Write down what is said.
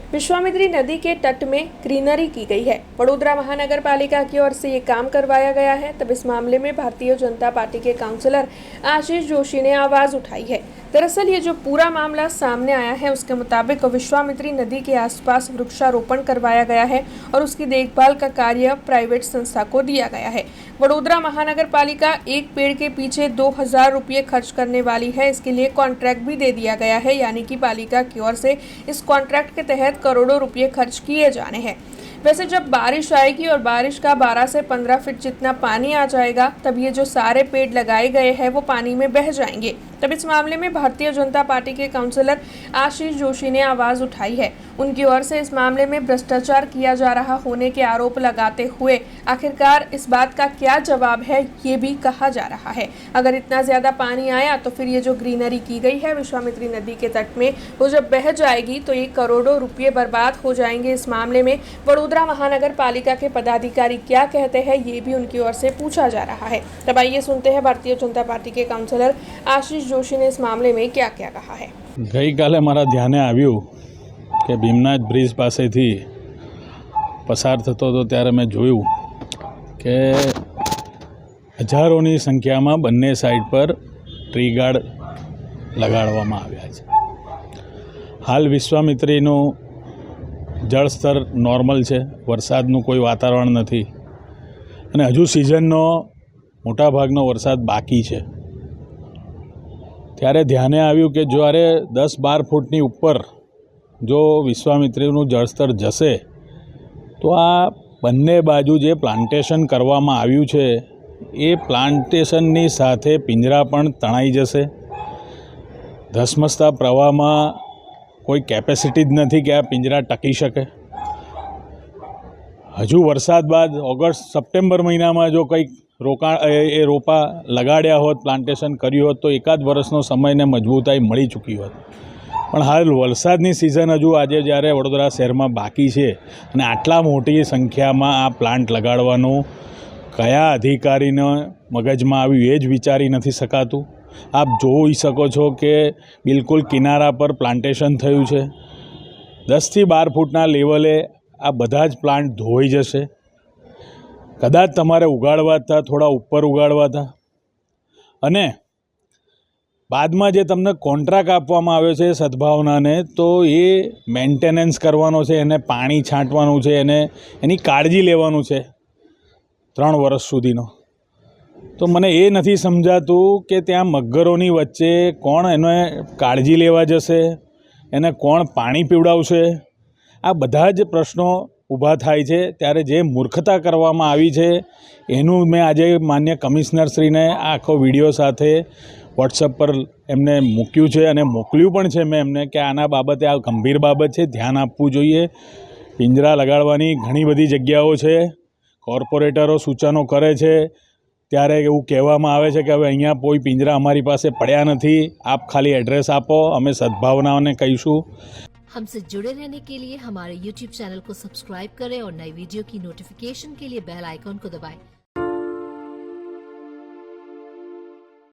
विश्वामित्री नदी के तट में ग्रीनरी की गई है। वडोदरा महानगर पालिका की ओर से ये काम करवाया गया है। तब इस मामले में भारतीय जनता पार्टी के काउंसलर आशीष जोशी ने आवाज उठाई है। दरअसल ये जो पूरा मामला सामने आया है उसके मुताबिक विश्वामित्री नदी के आसपास वृक्षारोपण करवाया गया है और उसकी देखभाल का कार्य प्राइवेट संस्था को दिया गया है। वडोदरा महानगर पालिका एक पेड़ के पीछे 2000 रुपये खर्च करने वाली है। इसके लिए कॉन्ट्रैक्ट भी दे दिया गया है, यानी कि पालिका की ओर से इस कॉन्ट्रैक्ट के तहत करोड़ों रुपये खर्च किए जाने हैं। वैसे जब बारिश आएगी और बारिश का 12 से 15 फीट जितना पानी आ जाएगा तब ये जो सारे पेड़ लगाए गए हैं वो पानी में बह जाएंगे। तब इस मामले में भारतीय जनता पार्टी के काउंसलर आशीष जोशी ने आवाज उठाई है। उनकी ओर से इस मामले में भ्रष्टाचार किया जा रहा होने के आरोप लगाते हुए आखिरकार इस बात का क्या जवाब है ये भी कहा जा रहा है। अगर इतना ज्यादा पानी आया तो फिर ये जो ग्रीनरी की गई है विश्वामित्री नदी के तट में वो जब बह जाएगी तो ये करोड़ों रुपये बर्बाद हो जाएंगे। इस मामले में वडोदरा महानगर पालिका के पदाधिकारी क्या कहते हैं ये भी उनकी ओर से पूछा जा रहा है। तब आइए सुनते हैं भारतीय जनता पार्टी के काउंसलर आशीष जोशी ने इस मामले में क्या क्या कहा है। गई काले मारा ध्याने आव्યું કે ભીમનાથ બ્રિજ પાસેથી પસાર થતો હતો ત્યારે મેં જોયું કે હજારોની સંખ્યામાં બંને સાઈડ પર ટ્રી ગાર્ડ લગાડવામાં આવ્યા છે। હાલ વિશ્વામિત્રીનું જળસ્તર નોર્મલ છે, વરસાદનું કોઈ વાતાવરણ નથી અને હજુ સિઝનનો મોટાભાગનો વરસાદ બાકી છે। ત્યારે ધ્યાને આવ્યું કે જ્યારે 10-12 ફૂટની ઉપર જો વિશ્વામિત્રીનું જળસ્તર જશે તો આ બંને બાજુ જે પ્લાન્ટેશન કરવામાં આવ્યું છે એ પ્લાન્ટેશનની સાથે પિંજરા પણ તણાઈ જશે। ધસમસતા પ્રવાહમાં કોઈ કેપેસિટી જ નથી કે આ પિંજરા ટકી શકે। હજુ વરસાદ બાદ ઓગસ્ટ સપ્ટેમ્બર મહિનામાં જો કંઈક રોપા લગાડ્યા હોત, પ્લાન્ટેશન કર્યું હોત તો એકાદ વર્ષનો સમયને મજબૂતાઈ મળી ચૂકી હોત। પણ હાલ વરસાદની સિઝન હજુ આજે જ્યારે વડોદરા શહેરમાં બાકી છે અને આટલા મોટી સંખ્યામાં આ પ્લાન્ટ લગાડવાનું કયા અધિકારીને મગજમાં આવ્યું એ જ વિચારી નથી શકાતું। આપ જોઈ શકો છો કે બિલકુલ કિનારા પર પ્લાન્ટેશન થયું છે। 10 થી 12 ફૂટના લેવલે આ બધા જ પ્લાન્ટ ધોઈ જશે। કદાચ તમારે ઉગાડવા હતા, થોડા ઉપર ઉગાડવા હતા અને બાદમાં જે તમને કોન્ટ્રાક્ટ આપવામાં આવ્યો છે સદભાવનાને તો એ મેન્ટેનન્સ કરવાનો છે, એને પાણી છાંટવાનું છે, એને એની કાળજી લેવાનું છે 3 વર્ષ સુધીનો। તો મને એ નથી સમજાતું કે ત્યાં મગરોની વચ્ચે કોણ એને કાળજી લેવા જશે, એને કોણ પાણી પીવડાવશે, આ બધા જ પ્રશ્નો ઊભા થાય છે। ત્યારે જે મૂર્ખતા કરવામાં આવી છે એનું મેં આજે માન્ય કમિશનરશ્રીને આખો વિડીયો સાથે વોટ્સઅપ પર એમને મૂક્યું છે અને મોકલ્યું પણ છે મેં એમને કે આના બાબતે આ ગંભીર બાબત છે, ધ્યાન આપવું જોઈએ। પિંજરા લગાડવાની ઘણી બધી જગ્યાઓ છે, કોર્પોરેટરો સૂચનો કરે છે ત્યારે એવું કહેવામાં આવે છે કે હવે અહીંયા કોઈ પિંજરા અમારી પાસે પડ્યા નથી, આપ ખાલી એડ્રેસ આપો, અમે સદભાવનાઓને કહીશું। हमसे जुड़े रहने के लिए हमारे YouTube चैनल को सब्सक्राइब करें और नई वीडियो की नोटिफिकेशन के लिए बेल आइकॉन को दबाएं।